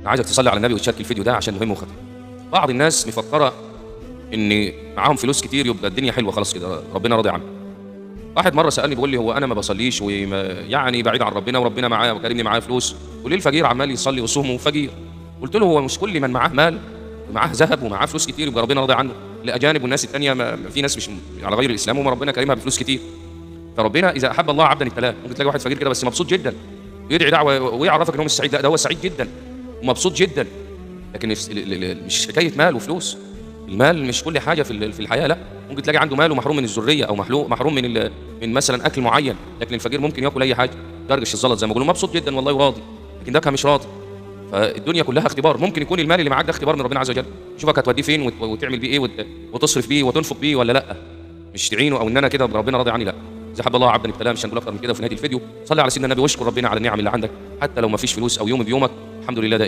انا عايزك تصلي على النبي وتشارك الفيديو ده عشان مهم وخطير. بعض الناس مفكره ان معاهم فلوس كتير يبقى الدنيا حلوه خلاص كده ربنا راضي عنه. واحد مره سالني بيقول لي هو انا ما بصليش يعني بعيد عن ربنا وربنا معايا وكرمني معايا فلوس، وليه الفقير عمال يصلي ويصوم وفقير؟ قلت له هو مش كل من معاه مال ومعاه ذهب ومعاه فلوس كتير يبقى ربنا راضي عنه؟ الاجانب والناس الثانيه في ناس مش على غير الاسلام وما ربنا كريمها بفلوس كتير. فربنا اذا احب الله عبدا ابتلاه. ممكن تلاقي واحد فقير كده بس مبسوط جدا ويدعي دعوه ويعرفك ان هو مش سعيد، لا ده هو سعيد جدا ومبسوط جدا. لكن مش حكايه مال وفلوس. المال مش كل حاجه في الحياه، لا. ممكن تلاقي عنده مال ومحروم من الذريه او محروم من مثلا اكل معين، لكن الفقير ممكن ياكل اي حاجه جرجش الزلط زي ما بيقولوا، مبسوط جدا والله وراضي، لكن ده كان مش راضي. فالدنيا كلها اختبار. ممكن يكون المال اللي معاك ده اختبار من ربنا عز وجل، شوفك هتوديه فين وتعمل بيه ايه وتصرف بيه وتنفق بيه ولا لا. مش تعينه او ان انا كده ربنا راضي عني، لا. اذا حب الله عبدا ابتلاه. مش هنقول اكتر من كده في نهايه الفيديو. صلي على سيدنا النبي واشكر ربنا على النعم اللي عندك حتى لو ما فيش فلوس او يوم بيومك. الحمد لله.